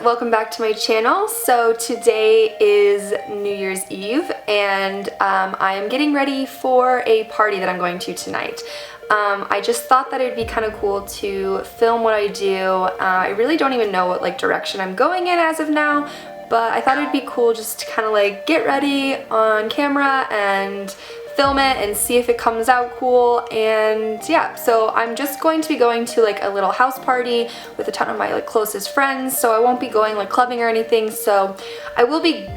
welcome back to my channel. So today is New Year's Eve and I am getting ready for a party that I'm going to tonight. I just thought that it'd be kind of cool to film what I do. I really don't even know what direction I'm going in as of now, but I thought it'd be cool just to kind of get ready on camera and film it and see if it comes out cool. And yeah, so I'm just going to be going to a little house party with a ton of my closest friends, so I won't be going clubbing or anything. So I will be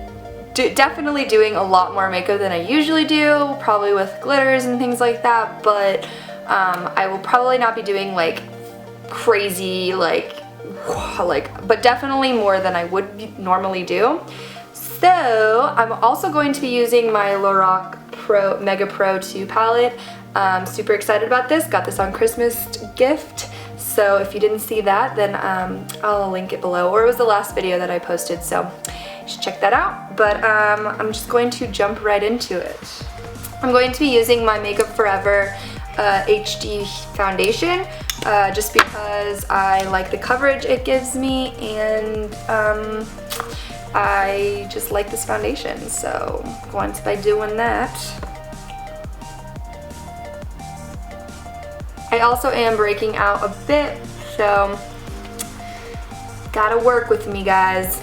definitely doing a lot more makeup than I usually do, probably with glitters and things like that, but I will probably not be doing crazy but definitely more than I would normally do. So I'm also going to be using my Lorac Mega Pro 2 palette. Super excited about this. Got this on Christmas gift. So if you didn't see that, then I'll link it below. Or it was the last video that I posted, so you should check that out. But I'm just going to jump right into it. I'm going to be using my Makeup Forever HD foundation just because I like the coverage it gives me, and I just like this foundation, so I'm going to be doing that. I also am breaking out a bit, so gotta work with me, guys.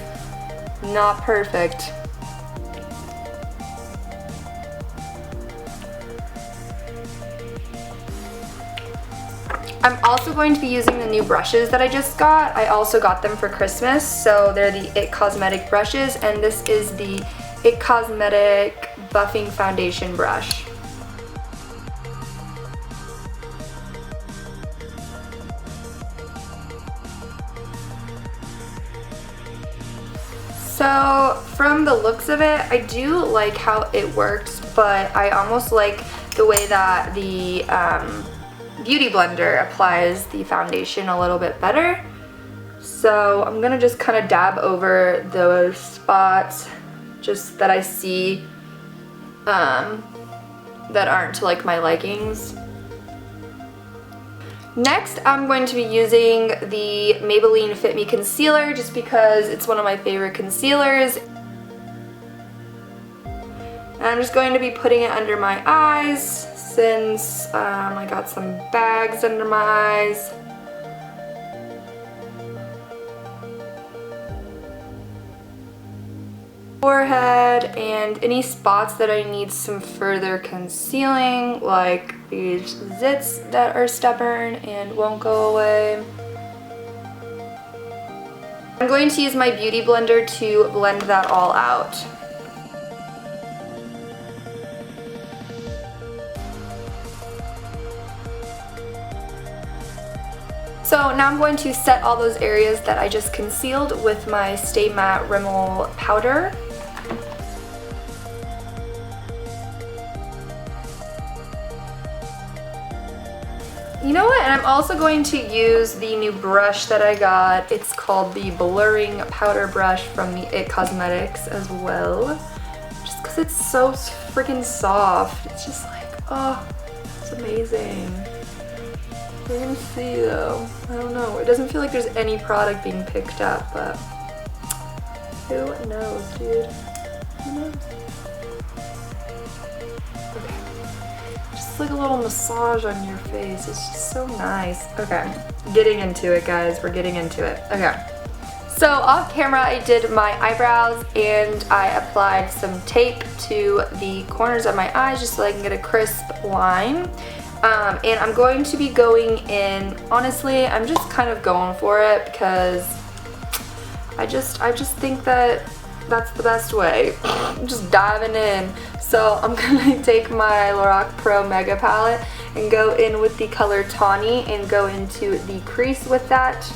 Not perfect. I'm also going to be using the new brushes that I just got. I also got them for Christmas, so they're the IT Cosmetic brushes, and this is the IT Cosmetic Buffing Foundation brush. So from the looks of it, I do like how it works, but I almost like the way that the Beauty Blender applies the foundation a little bit better. So I'm gonna just kind of dab over those spots just that I see that aren't to my likings. Next, I'm going to be using the Maybelline Fit Me Concealer just because it's one of my favorite concealers. And I'm just going to be putting it under my eyes, since I got some bags under my eyes. Forehead, and any spots that I need some further concealing, like these zits that are stubborn and won't go away. I'm going to use my Beauty Blender to blend that all out. So now I'm going to set all those areas that I just concealed with my Stay Matte Rimmel powder. You know what, and I'm also going to use the new brush that I got. It's called the Blurring Powder Brush from the IT Cosmetics as well. Just because it's so freaking soft. It's just oh, it's amazing. We're gonna see though. I don't know. It doesn't feel like there's any product being picked up, but who knows, dude? Who knows? Okay. Just a little massage on your face. It's just so nice. Okay. Getting into it, guys. We're getting into it. Okay. So off camera, I did my eyebrows and I applied some tape to the corners of my eyes just so I can get a crisp line. And I'm going to be going in, honestly, I'm just kind of going for it because I just think that that's the best way. I'm just diving in. So I'm gonna take my Lorac Pro Mega palette and go in with the color Tawny and go into the crease with that.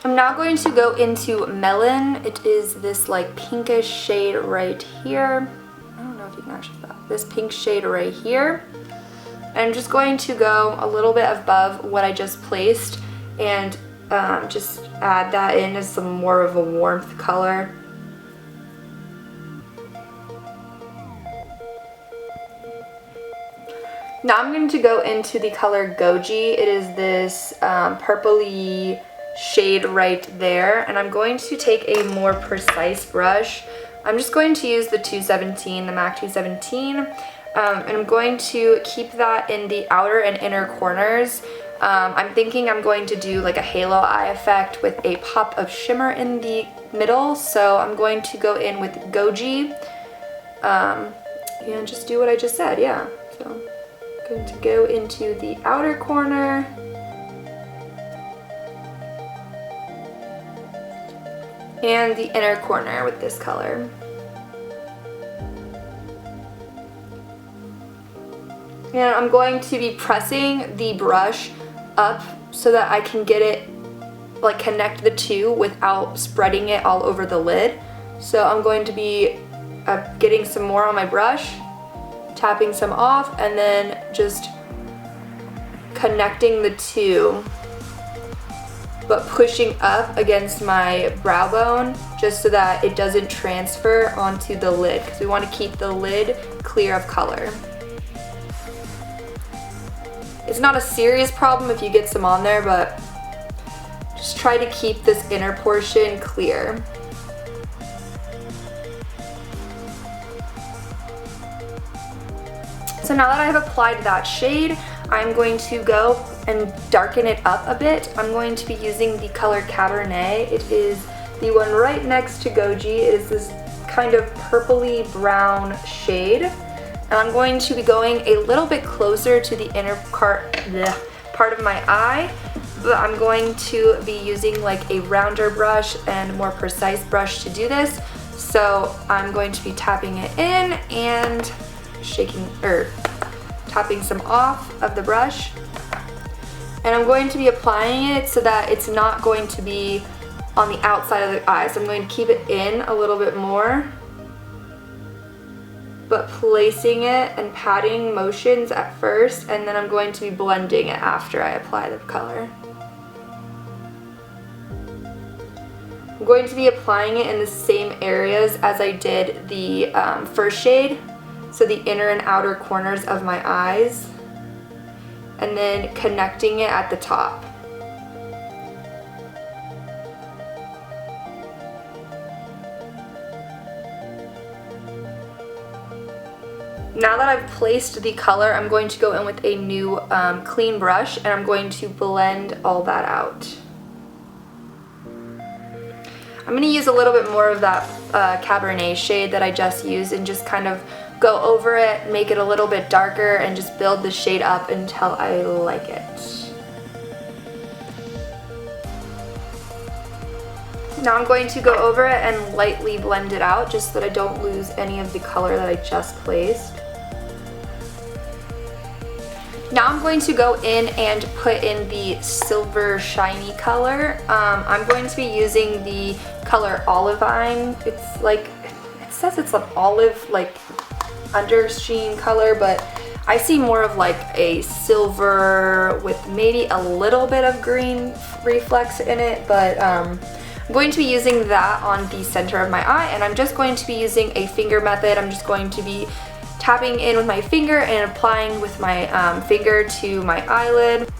I'm now going to go into Melon. It is this pinkish shade right here. I don't know if you can actually tell. This pink shade right here. And I'm just going to go a little bit above what I just placed and just add that in as some more of a warmth color. Now I'm going to go into the color Goji. It is this purpley shade right there, and I'm going to take a more precise brush. I'm just going to use the 217, the MAC 217, and I'm going to keep that in the outer and inner corners. I'm thinking I'm going to do like a halo eye effect with a pop of shimmer in the middle, so I'm going to go in with Goji, and just do what I just said, yeah. So I'm going to go into the outer corner, and the inner corner with this color. And I'm going to be pressing the brush up so that I can get it, like connect the two without spreading it all over the lid. So I'm going to be getting some more on my brush, tapping some off, and then just connecting the two, but pushing up against my brow bone just so that it doesn't transfer onto the lid, because we want to keep the lid clear of color. It's not a serious problem if you get some on there, but just try to keep this inner portion clear. So now that I've applied that shade, I'm going to go and darken it up a bit. I'm going to be using the color Cabernet. It is the one right next to Goji. It is this kind of purpley brown shade. And I'm going to be going a little bit closer to the inner part of my eye, but I'm going to be using like a rounder brush and more precise brush to do this. So I'm going to be tapping it in and tapping some off of the brush, and I'm going to be applying it so that it's not going to be on the outside of the eye. So I'm going to keep it in a little bit more, but placing it and patting motions at first, and then I'm going to be blending it after I apply the color. I'm going to be applying it in the same areas as I did the first shade. So the inner and outer corners of my eyes, and then connecting it at the top. Now that I've placed the color, I'm going to go in with a new clean brush, and I'm going to blend all that out. I'm going to use a little bit more of that Cabernet shade that I just used and just kind of go over it, make it a little bit darker, and just build the shade up until I like it. Now I'm going to go over it and lightly blend it out just so that I don't lose any of the color that I just placed. Now I'm going to go in and put in the silver shiny color. I'm going to be using the color Olivine. It's like, it says it's an olive like undersheen color, but I see more of like a silver with maybe a little bit of green reflex in it, but I'm going to be using that on the center of my eye, and I'm just going to be using a finger method. I'm just going to be tapping in with my finger and applying with my finger to my eyelid.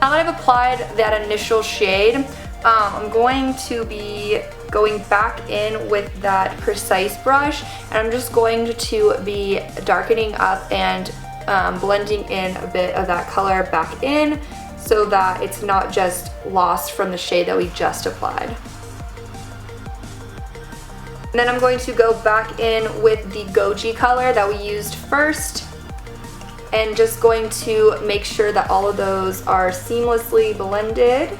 Now that I've applied that initial shade, I'm going to be going back in with that precise brush, and I'm just going to be darkening up and blending in a bit of that color back in so that it's not just lost from the shade that we just applied. And then I'm going to go back in with the Goji color that we used first, and just going to make sure that all of those are seamlessly blended.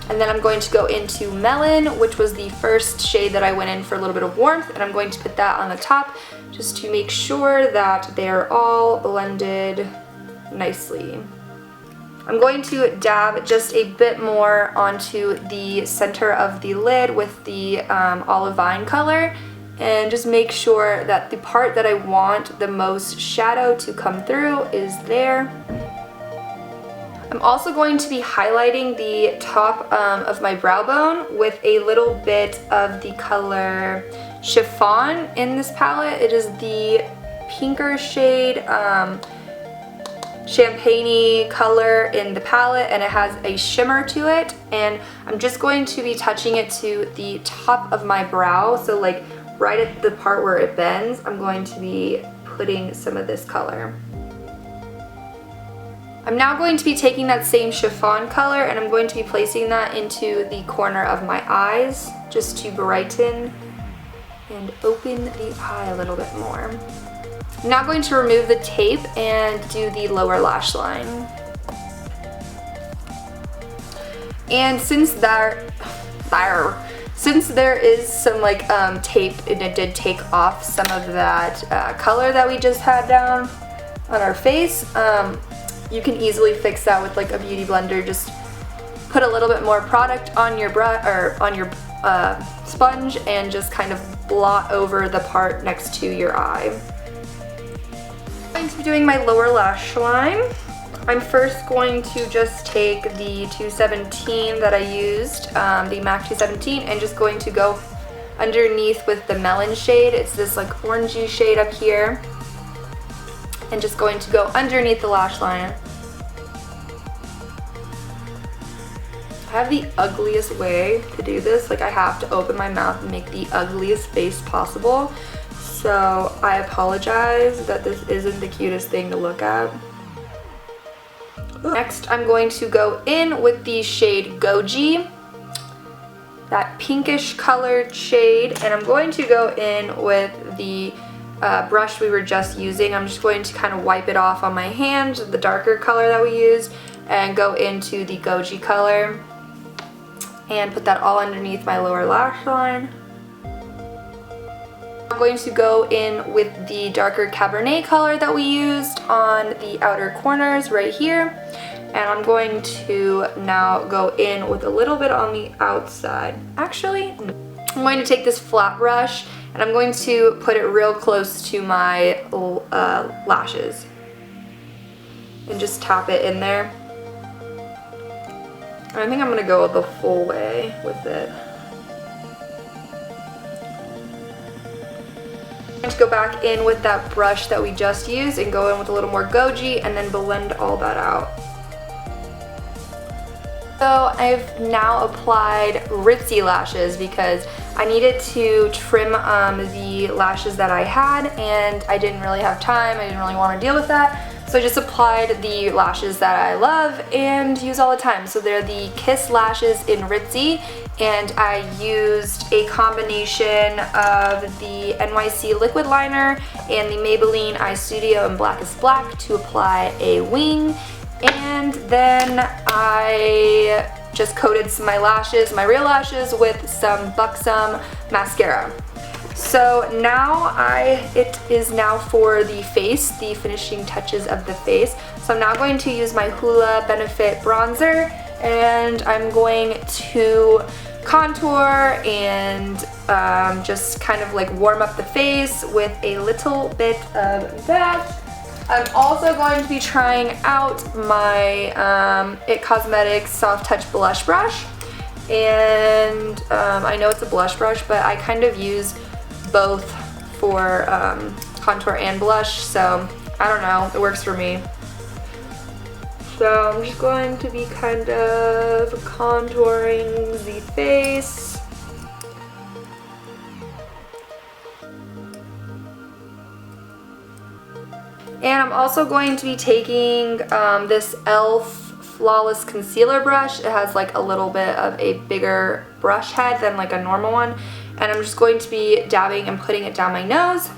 And then I'm going to go into Melon, which was the first shade that I went in for a little bit of warmth, and I'm going to put that on the top just to make sure that they're all blended nicely. I'm going to dab just a bit more onto the center of the lid with the Olivine color, and just make sure that the part that I want the most shadow to come through is there. I'm also going to be highlighting the top of my brow bone with a little bit of the color Chiffon in this palette. It is the pinker shade champagne-y color in the palette, and it has a shimmer to it, and I'm just going to be touching it to the top of my brow, so like right at the part where it bends, I'm going to be putting some of this color. I'm now going to be taking that same chiffon color and I'm going to be placing that into the corner of my eyes just to brighten and open the eye a little bit more. I'm now going to remove the tape and do the lower lash line. And since there is some like tape and it did take off some of that color that we just had down on our face, you can easily fix that with like a beauty blender. Just put a little bit more product on your brush or on your sponge and just kind of blot over the part next to your eye. I'm going to be doing my lower lash line. I'm first going to just take the 217 that I used, the MAC 217, and just going to go underneath with the Melon shade. It's this like orangey shade up here. And just going to go underneath the lash line. I have the ugliest way to do this. Like I have to open my mouth and make the ugliest face possible. So I apologize that this isn't the cutest thing to look at. Next, I'm going to go in with the shade Goji, that pinkish colored shade, and I'm going to go in with the brush we were just using. I'm just going to kind of wipe it off on my hand, the darker color that we used, and go into the Goji color and put that all underneath my lower lash line. I'm going to go in with the darker Cabernet color that we used on the outer corners right here, and I'm going to now go in with a little bit on the outside. Actually, I'm going to take this flat brush and I'm going to put it real close to my lashes and just tap it in there. I think I'm going to go the full way with it. I'm going to go back in with that brush that we just used and go in with a little more Goji and then blend all that out. So I've now applied Ritzy lashes because I needed to trim the lashes that I had and I didn't really have time, I didn't really want to deal with that. So I just applied the lashes that I love and use all the time. So they're the Kiss lashes in Ritzy, and I used a combination of the NYC liquid liner and the Maybelline Eyestudio in Blackest Black to apply a wing. And then I just coated my lashes, my real lashes, with some BUXOM mascara. So now it is now for the face, the finishing touches of the face. So I'm now going to use my Hoola Benefit bronzer, and I'm going to contour and just kind of like warm up the face with a little bit of that. I'm also going to be trying out my IT Cosmetics Soft Touch Blush Brush. And I know it's a blush brush, but I kind of use both for contour and blush, so I don't know, it works for me. So I'm just going to be kind of contouring the face. And I'm also going to be taking this e.l.f. Flawless Concealer brush. It has like a little bit of a bigger brush head than like a normal one. And I'm just going to be dabbing and putting it down my nose.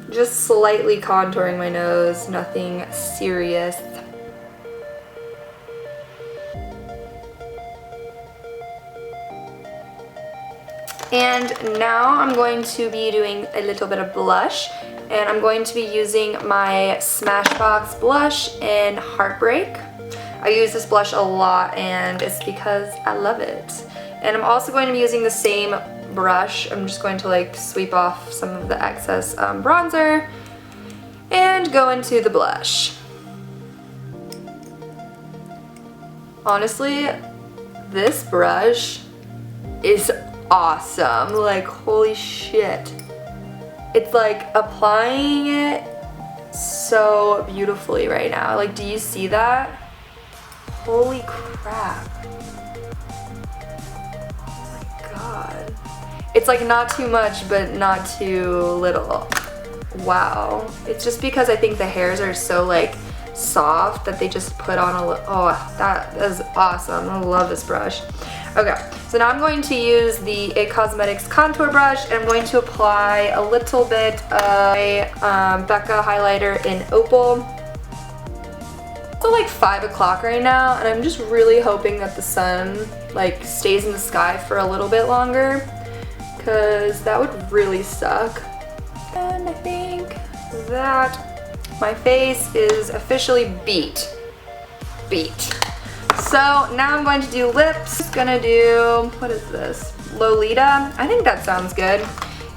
Just slightly contouring my nose, nothing serious. And now I'm going to be doing a little bit of blush. And I'm going to be using my Smashbox blush in Heartbreak. I use this blush a lot and it's because I love it. And I'm also going to be using the same brush. I'm just going to like sweep off some of the excess bronzer and go into the blush. Honestly, this brush is awesome. Like, holy shit. It's like applying it so beautifully right now. Like, do you see that? Holy crap. Oh my god. It's like not too much, but not too little. Wow. It's just because I think the hairs are so like soft that they just put on a little. Oh, that is awesome. I love this brush. Okay, so now I'm going to use the IT Cosmetics contour brush, and I'm going to apply a little bit of BECCA highlighter in Opal. It's like 5 o'clock right now, and I'm just really hoping that the sun like stays in the sky for a little bit longer, because that would really suck. And I think that my face is officially beat. So now I'm going to do lips. Just gonna do, what is this? Lolita. I think that sounds good.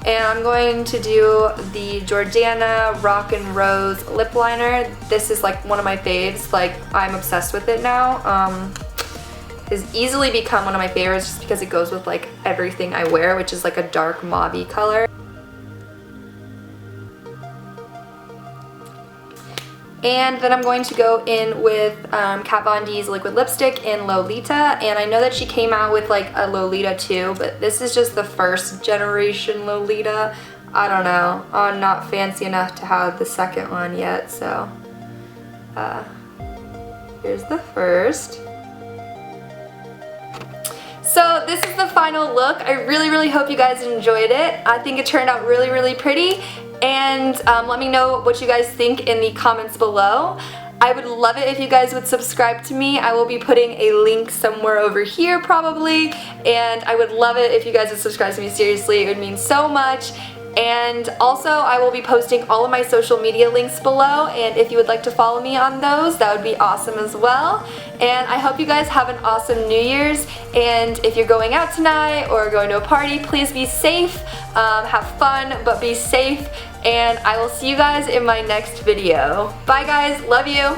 And I'm going to do the Jordana Rock and Rose lip liner. This is like one of my faves. Like, I'm obsessed with it now. Has easily become one of my favorites just because it goes with like everything I wear, which is like a dark mauve-y color. And then I'm going to go in with Kat Von D's liquid lipstick in Lolita, and I know that she came out with like a Lolita too, but this is just the first generation Lolita. I don't know, I'm not fancy enough to have the second one yet, so here's the first. So this is the final look. I really hope you guys enjoyed it. I think it turned out really pretty. And let me know what you guys think in the comments below. I would love it if you guys would subscribe to me. I will be putting a link somewhere over here probably. And I would love it if you guys would subscribe to me. Seriously, it would mean so much. And also, I will be posting all of my social media links below, and if you would like to follow me on those, that would be awesome as well. And I hope you guys have an awesome New Year's, and if you're going out tonight or going to a party, please be safe, have fun, but be safe, and I will see you guys in my next video. Bye guys, love you!